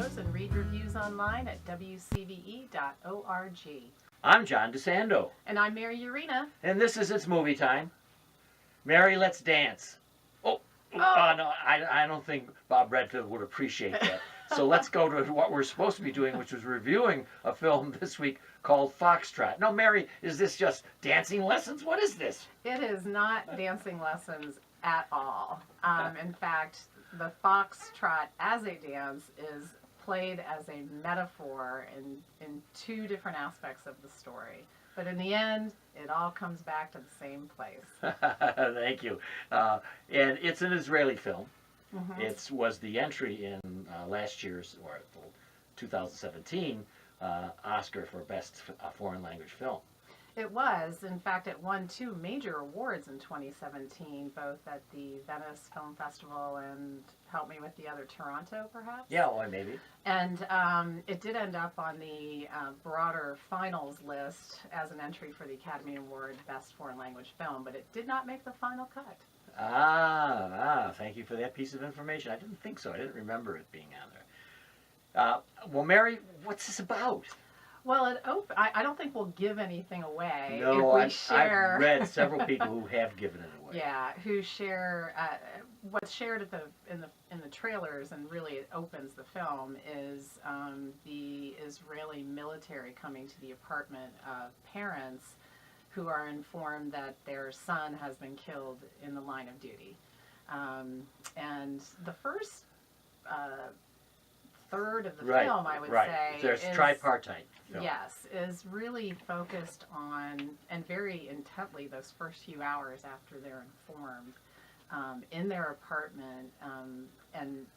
shows and read reviews online at WCBE.org. I'm John DeSando. And I'm Mary Yerina. And this is It's Movie Time. Mary, let's dance. No, I don't think Bob Redfield would appreciate that. So let's go to what we're supposed to be doing, which was reviewing a film this week called Foxtrot. No, Mary, is this just dancing lessons? What is this? It is not dancing lessons at all. In fact, the Foxtrot as a dance is played as a metaphor in two different aspects of the story. But in the end, it all comes back to the same place. Thank you. And it's an Israeli film. Mm-hmm. It was the entry in last year's, or 2017, Oscar for Best Foreign Language Film. It was. In fact, it won 2 major awards in 2017, both at the Venice Film Festival and, help me with the other, Toronto, perhaps? Yeah, well, maybe. And it did end up on the broader finals list as an entry for the Academy Award Best Foreign Language Film, but it did not make the final cut. Thank you for that piece of information. I didn't think so. I didn't remember it being on there. Well, Mary, what's this about? Well, I don't think we'll give anything away. No, if we share... I've read several people who have given it away. Yeah, who share what's shared in the trailers, and really it opens the film, is the Israeli military coming to the apartment of parents who are informed that their son has been killed in the line of duty, and the first third of the film, I would say, there's is, tripartite film. Yes, is really focused on, and very intently, those first few hours after they're informed, in their apartment, and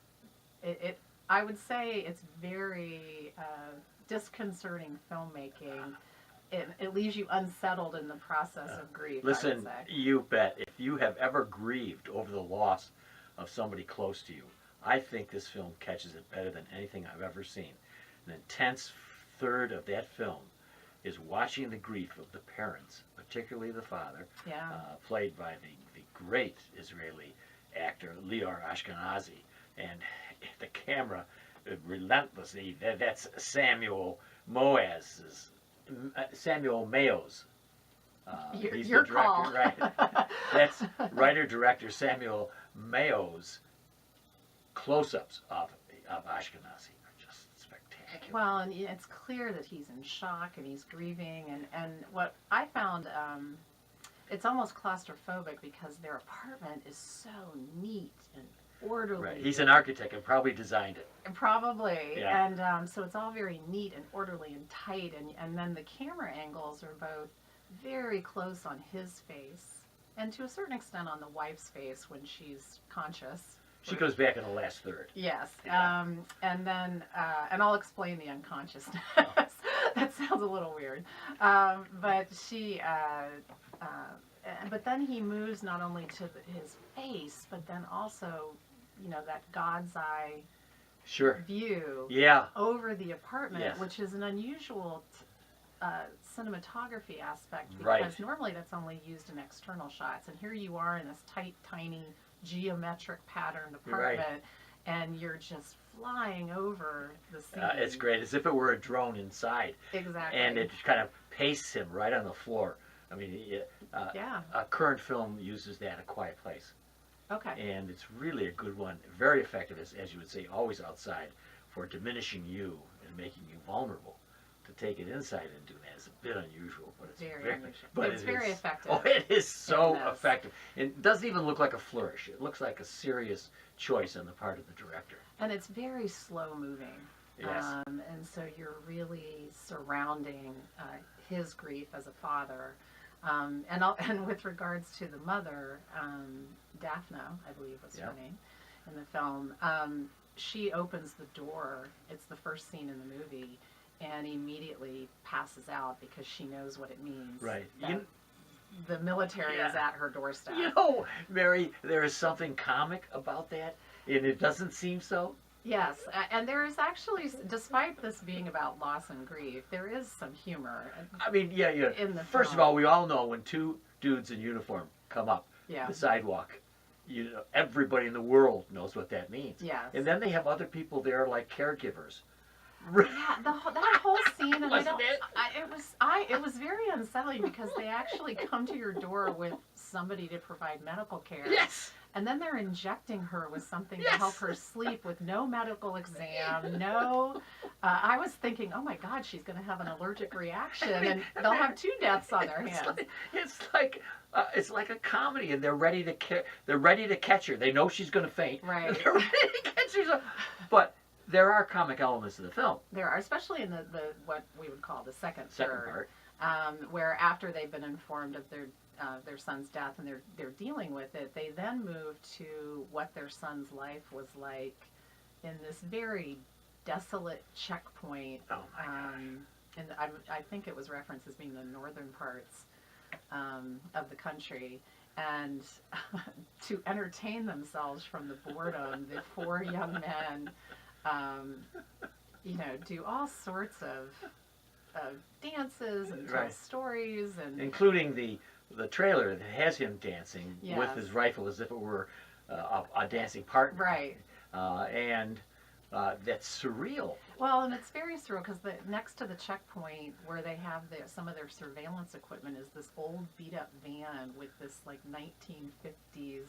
I would say it's very disconcerting filmmaking. It leaves you unsettled in the process of grief. Listen, you bet. If you have ever grieved over the loss of somebody close to you, I think this film catches it better than anything I've ever seen. An intense third of that film is watching the grief of the parents, particularly the father, played by the great Israeli actor Lior Ashkenazi, and the camera relentlessly. That's Samuel Maoz. He's your the director, call. right? That's writer-director Samuel Maoz. Close-ups of Ashkenazi are just spectacular. Well, and it's clear that he's in shock and he's grieving, and what I found, it's almost claustrophobic because their apartment is so neat and orderly. Right. He's an architect and probably designed it. Probably. Yeah. And so it's all very neat and orderly and tight, and then the camera angles are both very close on his face and to a certain extent on the wife's face when she's conscious. She goes back in the last third. Yes. Yeah. And then, and I'll explain the unconsciousness. That sounds a little weird. But she, but then he moves not only to his face, but then also, that God's eye view over the apartment, which is an unusual cinematography aspect, because normally that's only used in external shots. And here you are in this tight, tiny, geometric patterned apartment, and you're just flying over the scene. It's great, as if it were a drone inside. Exactly. And it kind of pastes him right on the floor. I mean, a current film uses that, A Quiet Place. Okay. And it's really a good one, very effective, as you would say, always outside, for diminishing you and making you vulnerable. To take it inside and do that is a bit unusual, but it's very unusual. But it's very effective. Oh, it is so effective. It doesn't even look like a flourish. It looks like a serious choice on the part of the director. And it's very slow moving. Yes. And so you're really surrounding his grief as a father. And with regards to the mother, Daphne, I believe was her name in the film, she opens the door. It's the first scene in the movie. And immediately passes out because she knows what it means. Right. The military is at her doorstep. Mary, there is something comic about that, and it doesn't seem so. Yes, and there is actually, despite this being about loss and grief, there is some humor. I mean, in the First of all, we all know when two dudes in uniform come up the sidewalk, you know, everybody in the world knows what that means. Yes. And then they have other people there like caregivers. Yeah, that whole scene, and Wasn't it? It was very unsettling because they actually come to your door with somebody to provide medical care. Yes. And then they're injecting her with something to Yes. help her sleep with no medical exam, no. I was thinking, oh my God, she's going to have an allergic reaction, and they'll have 2 deaths on their hands. It's like a comedy, and they're ready to catch her. They know she's going to faint. Right. They're ready to catch her. But there are comic elements of the film. There are, especially in the what we would call the second Part. where after they've been informed of their son's death and they're dealing with it, they then move to what their son's life was like in this very desolate checkpoint. Oh my gosh. And I think it was referenced as being the northern parts of the country. And to entertain themselves from the boredom, the 4 young men, do all sorts of dances and tell Right. stories, and Including the trailer that has him dancing Yes. with his rifle as if it were a dancing partner. right. And that's surreal. Well, and it's very surreal because next to the checkpoint where they have some of their surveillance equipment is this old beat-up van with this like 1950s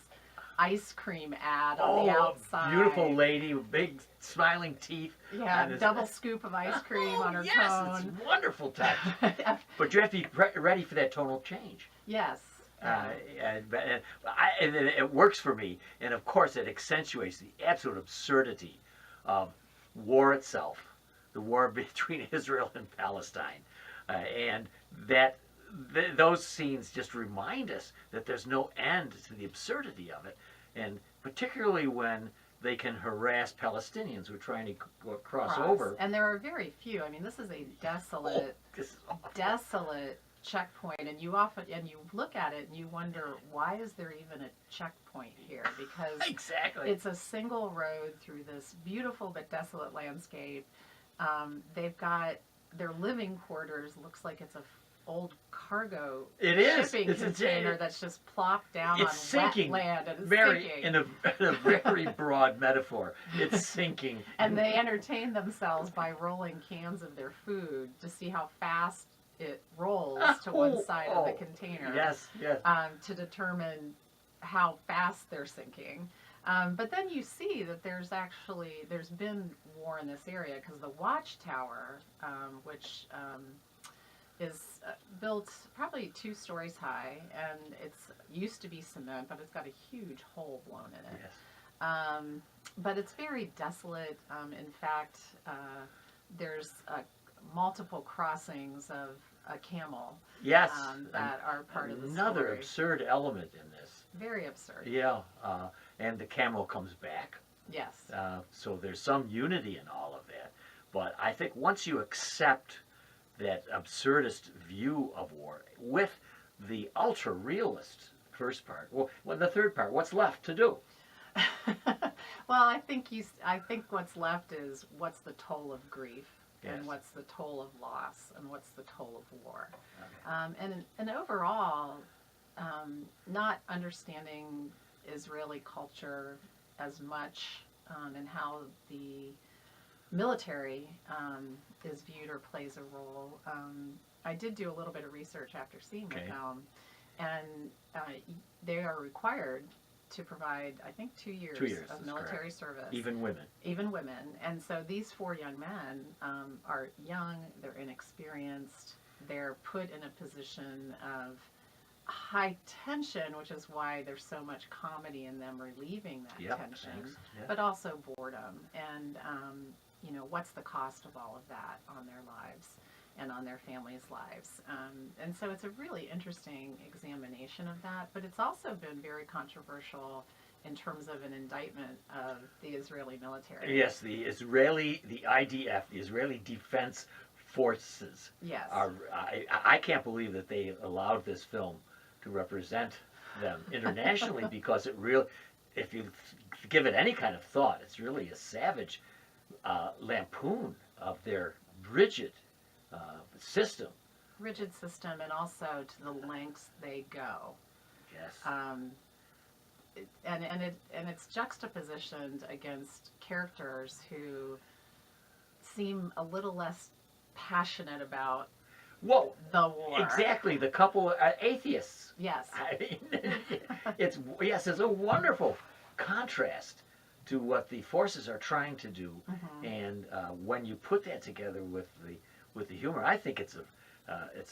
ice cream ad on the outside. Beautiful lady with big smiling teeth. Yeah, and double scoop of ice cream on her yes, cone. it's wonderful touch. But you have to be ready for that tonal change. Yes. Yeah. And it works for me. And of course, it accentuates the absolute absurdity of war itself, the war between Israel and Palestine. And those scenes just remind us that there's no end to the absurdity of it. And particularly when they can harass Palestinians who are trying to cross over. And there are very few. I mean, this is a desolate, desolate checkpoint, and you look at it and you wonder, why is there even a checkpoint here? Because Exactly. it's a single road through this beautiful but desolate landscape. They've got their living quarters. Looks like it's a old cargo shipping container that's just plopped down on sinking. wet land, and it's sinking. In a very broad metaphor, it's sinking. And they entertain themselves by rolling cans of their food to see how fast it rolls to one side of the container. Yes, yes. To determine how fast they're sinking. But then you see that there's been war in this area because the watchtower, which is built probably 2 stories high, and it's used to be cement, but it's got a huge hole blown in it. Yes. But it's very desolate. In fact, there's multiple crossings of a camel. Yes. That are part of the Another story. absurd element in this. Very absurd. Yeah. And the camel comes back. Yes. So there's some unity in all of that. But I think once you accept that absurdist view of war with the ultra realist first part, well, the third part, what's left to do? Well, I think what's left is what's the toll of grief, Yes. and what's the toll of loss, and what's the toll of war. Okay. And overall, not understanding Israeli culture as much, and how the military is viewed or plays a role. I did do a little bit of research after seeing the film, and they are required to provide, I think, 2 years, of military service. Even women. Even women. And so these 4 young men are young, they're inexperienced, they're put in a position of high tension, which is why there's so much comedy in them relieving that tension, Yep. but also boredom. And, what's the cost of all of that on their lives and on their families' lives? And so it's a really interesting examination of that, but it's also been very controversial in terms of an indictment of the Israeli military. Yes, the IDF, the Israeli Defense Forces. Yes. I can't believe that they allowed this film to represent them internationally because if you give it any kind of thought, it's really a savage lampoon of their rigid system. Rigid system, and also to the lengths they go. Yes. and it's juxtapositioned against characters who seem a little less passionate about Well, the war. exactly. The couple atheists. Yes. I mean, it's a wonderful contrast to what the forces are trying to do, and when you put that together with the humor, I think it's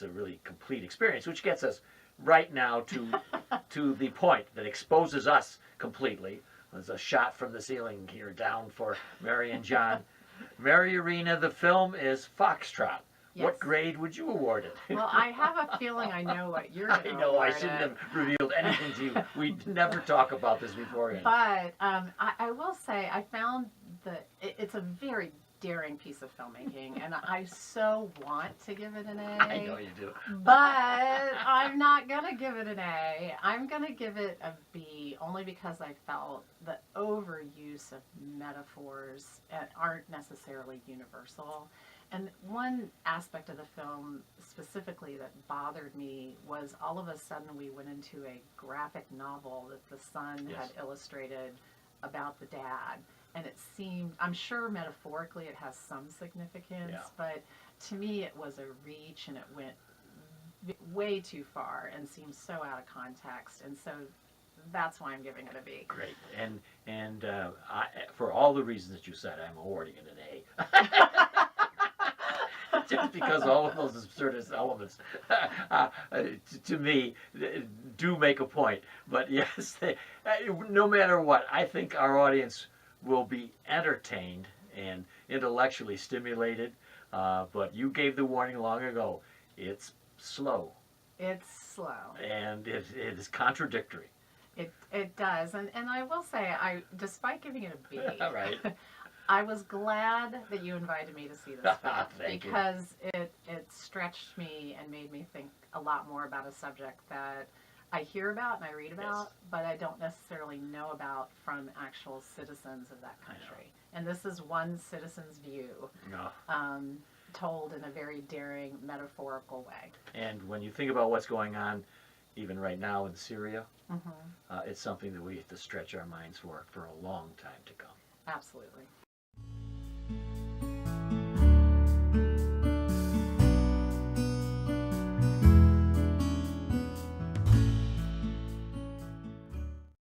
a really complete experience, which gets us right now to the point that exposes us completely. There's a shot from the ceiling here down for Mary and John. Mary Yerina, the film is Foxtrot. Yes. What grade would you award it? Well, I have a feeling I know what you're going to I know, I award shouldn't it. have revealed anything to you. We never talk about this beforehand. But I will say I found that it's a very daring piece of filmmaking, and I so want to give it an A. I know you do. But I'm not going to give it an A. I'm going to give it a B, only because I felt the overuse of metaphors aren't necessarily universal. And one aspect of the film specifically that bothered me was all of a sudden we went into a graphic novel that the son Yes. had illustrated about the dad. And it seemed, I'm sure metaphorically it has some significance, Yeah. but to me it was a reach and it went way too far and seemed so out of context. And so that's why I'm giving it a B. Great. And for all the reasons that you said, I'm awarding it an A. Just because all of those absurdist elements, to me, do make a point. But yes, no matter what, I think our audience will be entertained and intellectually stimulated. But you gave the warning long ago. It's slow. It's slow. And it is contradictory. It does. And I will say, despite giving it a B, Right. I was glad that you invited me to see this film because it stretched me and made me think a lot more about a subject that I hear about and I read about, but I don't necessarily know about from actual citizens of that country. And this is one citizen's view, told in a very daring, metaphorical way. And when you think about what's going on, even right now in Syria, it's something that we have to stretch our minds for a long time to come. Absolutely.